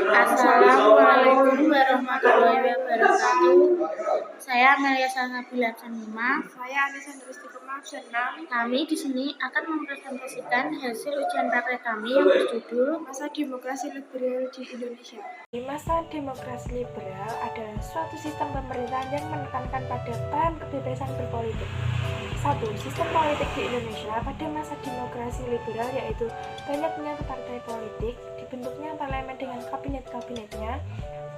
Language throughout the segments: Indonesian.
Assalamualaikum warahmatullahi wabarakatuh. Saya Amelia Salsabila absen 5. Saya Alessandra Stikema absen 6. Kami di sini akan mempresentasikan hasil ujian praktek kami yang berjudul Masa Demokrasi Liberal di Indonesia. Masa demokrasi liberal adalah suatu sistem pemerintahan yang menekankan pada paham kebebasan berpolitik. 1. Sistem politik di Indonesia pada masa demokrasi liberal yaitu banyaknya partai politik, dibentuknya parlemen dengan kabinet-kabinetnya.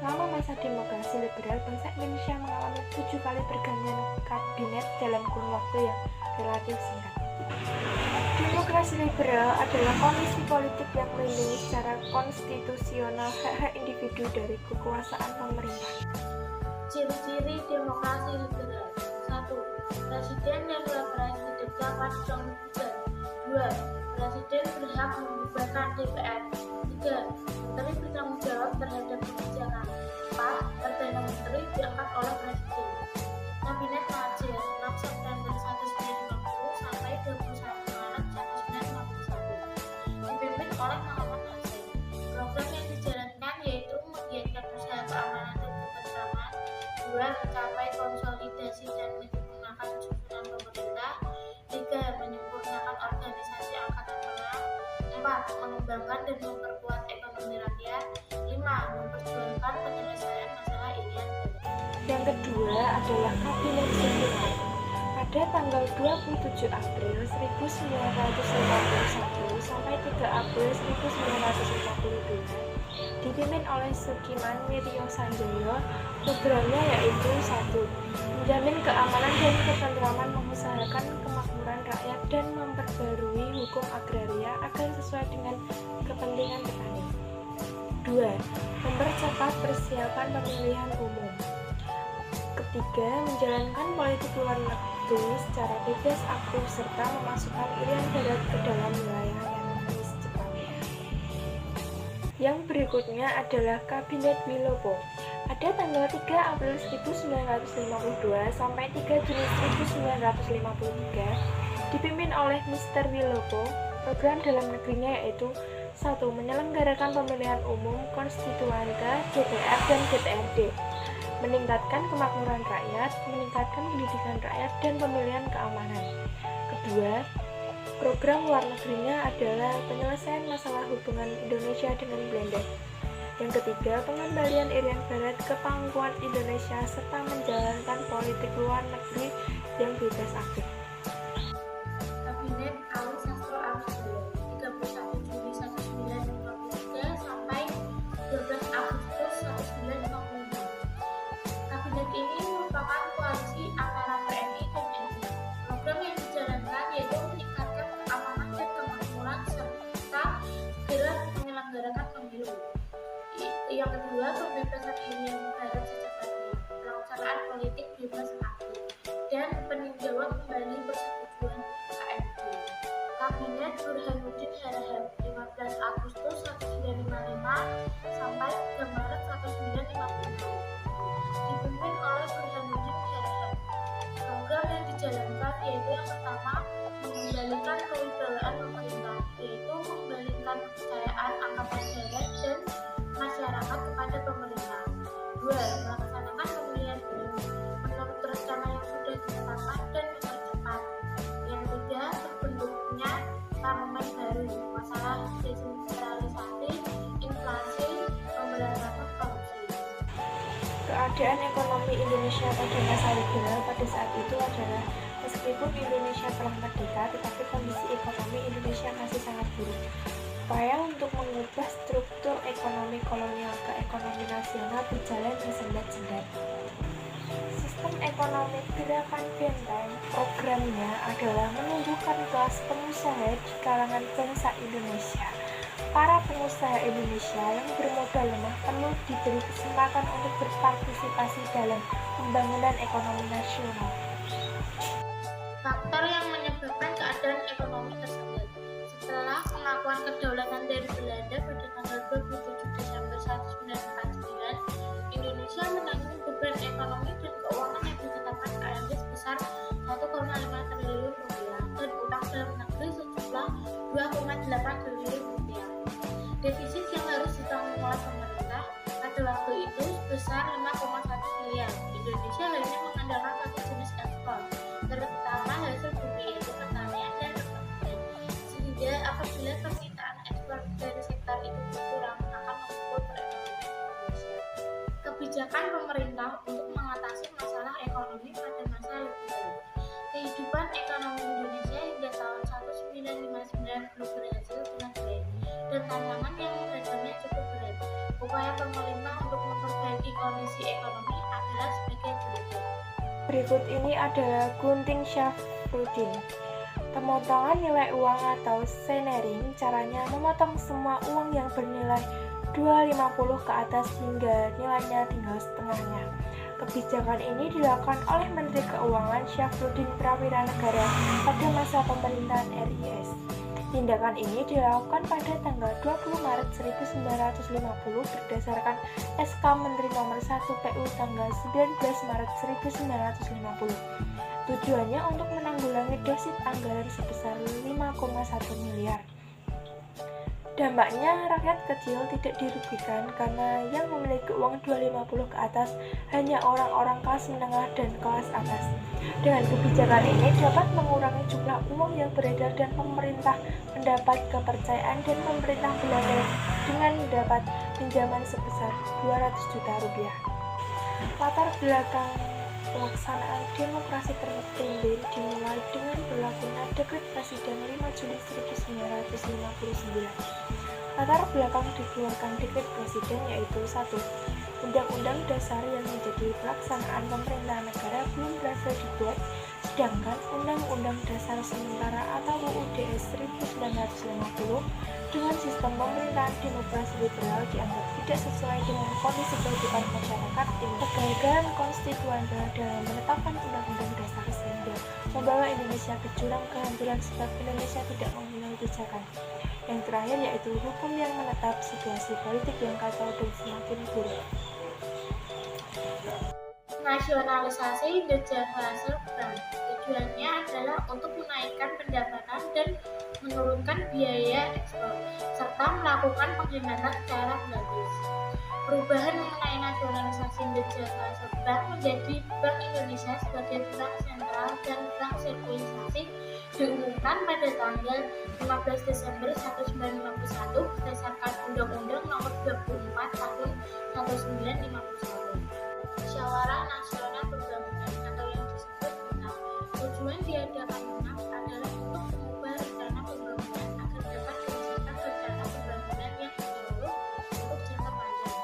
Selama masa demokrasi liberal, bangsa Indonesia mengalami 7 kali pergantian kabinet dalam kurun waktu yang relatif singkat. Demokrasi liberal adalah kondisi politik yang melindungi secara konstitusional hak-hak individu dari kekuasaan pemerintah. Ciri-ciri demokrasi liberal. 1. Presiden dan wakil presiden dapat dicalonkan. 2. Presiden berhak membubarkan DPR. 3. Menteri bertanggung jawab terhadap kebijakan. 4. Perdana Menteri diangkat oleh Presiden. Kabinet mengajar 6 September 1950 sampai 21 Maret 1951. Dipimpin oleh Muhammad Hasyim. Program yang dijalankan yaitu menggiatkan usaha keamanan dan ketentraman. 2. Mencapai konsolidasi dan menyempurnakan susunan pemerintah. 3. Menyempurnakan organisasi angkatan perang. 4. Mengembangkan dan memperkuat ekonomi rakyat. 5. Memperjuangkan penyelesaian masalah irian. Yang kedua adalah Kabinet Susunan. Pada tanggal 27 April 1951 sampai 3 April 1952 dipimpin oleh Sukiman Wiryo Sanjoyo. Programnya yaitu 1. Menjamin keamanan dan ketentraman, mengusahakan kemakmuran rakyat dan memperbarui hukum agraria agar sesuai dengan kepentingan petani. 2. Mempercepat persiapan pemilihan umum. Ketiga, menjalankan politik luar negeri secara bebas, aktif, serta memasukkan Irian Barat ke dalam wilayah yang secepatnya. Yang berikutnya adalah Kabinet Wilopo. Pada tanggal 3 April 1952 sampai 3 Juni 1953 dipimpin oleh Mr. Wilopo. Program dalam negerinya yaitu 1. Menyelenggarakan pemilihan umum konstituante, DPR dan DPRD, meningkatkan kemakmuran rakyat, meningkatkan pendidikan rakyat, dan pemilihan keamanan. Kedua, program luar negerinya adalah penyelesaian masalah hubungan Indonesia dengan Belanda. Yang ketiga, pengembalian Irian Barat ke pangkuan Indonesia serta menjalankan politik luar negeri yang bebas aktif. Kabinet Ali Sastro Amisjoyo 31 Juli 1953 sampai 12 Agustus 1956. Kabinet ini merupakan koalisi antara PNI dan NI. Program yang dijalankan yaitu meningkatkan keamanan dan kemakmuran serta segera menyelenggarakan pemilu. Yang kedua, pembebasan Irian Barat secepatnya, pelaksanaan politik bebas aktif, dan peninjauan kembali persetujuan KMP. Kabinet Burhanuddin Harahap 15 Agustus 1955 sampai 3 Maret 1956. Dipimpin oleh Burhanuddin Harahap. Program yang dijalankan yaitu yang pertama, mengembalikan kewibawaan pemerintah, yaitu mengembalikan kepercayaan angkatan darat dan masyarakat kepada pemerintah. 2. Melaksanakan pemilihan umum menurut rencana yang sudah ditetapkan dan dipercepat. Yang ketiga, terbentuknya parlemen baru, masalah desentralisasi, inflasi, pemberantasan korupsi. Keadaan ekonomi Indonesia pada masa liberal pada saat itu adalah meskipun Indonesia telah merdeka, tetapi kondisi ekonomi Indonesia masih sangat buruk. Upaya untuk mengubah struktur ekonomi kolonial ke ekonomi nasional berjalan bersendat-sendat. Sistem ekonomi gerakan Benteng programnya adalah menumbuhkan kelas pengusaha di kalangan bangsa Indonesia. Para pengusaha Indonesia yang bermodal lemah perlu diberi kesempatan untuk berpartisipasi dalam pembangunan ekonomi nasional. Faktor yang menyebabkan keadaan ekonomi tersebut. Setelah pengakuan kedaulatan dari Belanda pada tanggal 27 Desember 1949, Indonesia menanggung beban ekonomi dan keuangan yang ditetapkan KMP sebesar 1,5 triliun rupiah dan utang dalam negeri sejumlah 2,8 triliun rupiah. Defisit yang harus ditanggung oleh pemerintah pada waktu itu sebesar 5,1 miliar. Indonesia hanya mengandalkan satu jenis ekspor, terutama hasil bumi yaitu pertanian dan perkebunan. Sehingga apabila permintaan ekspor dari sektor itu berkurang akan memukul perekonomian Indonesia. Kebijakan pemerintah untuk mengatasi masalah ekonomi pada masa lalu. Kehidupan ekonomi Indonesia hingga tahun 1959 belum berhasil dengan baik dan tantangan yang beragamnya cukup berat. Upaya pemerintah untuk memperbaiki kondisi ekonomi adalah sebagai berikut. Berikut ini adalah gunting Syafruddin. Pemotongan nilai uang atau senering, caranya memotong semua uang yang bernilai 250 ke atas hingga nilainya tinggal setengahnya. Kebijakan ini dilakukan oleh Menteri Keuangan Syafruddin Prawira Negara pada masa pemerintahan RIS. Tindakan ini dilakukan pada tanggal 20 Maret 1950 berdasarkan SK Menteri Nomor 1 PU tanggal 19 Maret 1950. Tujuannya untuk menanggulangi defisit anggaran sebesar 5,1 miliar. Dampaknya rakyat kecil tidak dirugikan karena yang memiliki uang 250 ke atas hanya orang-orang kelas menengah dan kelas atas. Dengan kebijakan ini dapat mengurangi jumlah uang yang beredar dan pemerintah mendapat kepercayaan dan pemerintah Belanda dengan mendapat pinjaman sebesar 200 juta rupiah. Latar belakang pelaksanaan demokrasi terpimpin dimulai dengan berlakunya Dekret Presiden 5 Juli 1959. Latar belakang dikeluarkan Dekret Presiden yaitu 1. Undang-Undang Dasar yang menjadi pelaksanaan pemerintahan negara belum berhasil dibuat, sedangkan Undang-Undang Dasar Sementara atau UUD 1950 dengan sistem pemerintahan demokrasi liberal dianggap tidak sesuai dengan kondisi kehidupan masyarakat. Kegagalan konstituen dalam menetapkan Undang-Undang Dasar sehingga membawa Indonesia ke jurang kehancuran sebab Indonesia tidak mempunyai pijakan. Yang terakhir yaitu hukum yang menetap situasi politik yang kacau dan semakin buruk. Nasionalisasi The Java Bank tujuannya adalah untuk menaikkan pendapatan dan menurunkan biaya ekspor serta melakukan penghematan secara gratis. Perubahan mengenai nasionalisasi The Java Bank menjadi Bank Indonesia sebagai bank sentral dan bank sekuritasi diumumkan pada tanggal 15 Desember 1951 berdasarkan Undang-Undang Nomor 24 Tahun 1951. Musyawarah Nasional Pembangunan atau yang disebut BNPB. Tujuan diadakan BNPB adalah untuk mengubah rencana pembangunan agar dapat diwujudkan rencana pembangunan yang menyeluruh untuk jangka panjang.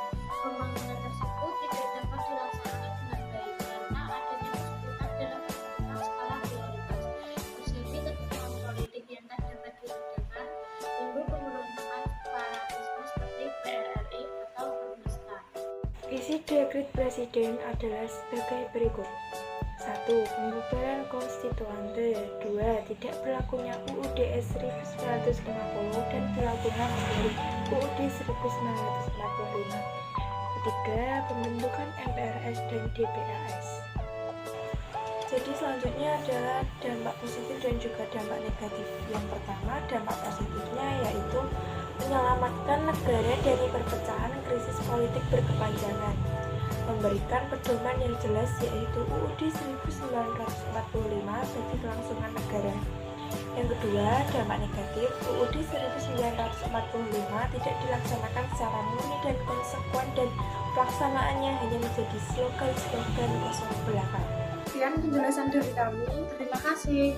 Pembangunan tersebut tidak dapat dilaksanakan dengan baik karena adanya kesulitan dalam menentukan skala prioritas, terjadi ketegangan politik yang tak dapat diredakan, timbul pemberontakan separatisme seperti PRRI atau Permesta. Isi Dekret Presiden adalah sebagai berikut. 1. Pembubaran konstituante. 2. Tidak berlakunya UUD 1950 dan berlakunya kembali UUD 1945. 3. Pembentukan MPRS dan DPRS. Jadi selanjutnya adalah dampak positif dan juga dampak negatif. Yang pertama, dampak positifnya yaitu menyelamatkan negara dari perpecahan krisis politik berkepanjangan, memberikan pedoman yang jelas yaitu UUD 1945 bagi kelangsungan negara. Yang kedua, dampak negatif, UUD 1945 tidak dilaksanakan secara murni dan konsekuen dan pelaksanaannya hanya menjadi slogan-slogan kosong belaka. Sekian penjelasan dari kami. Terima kasih.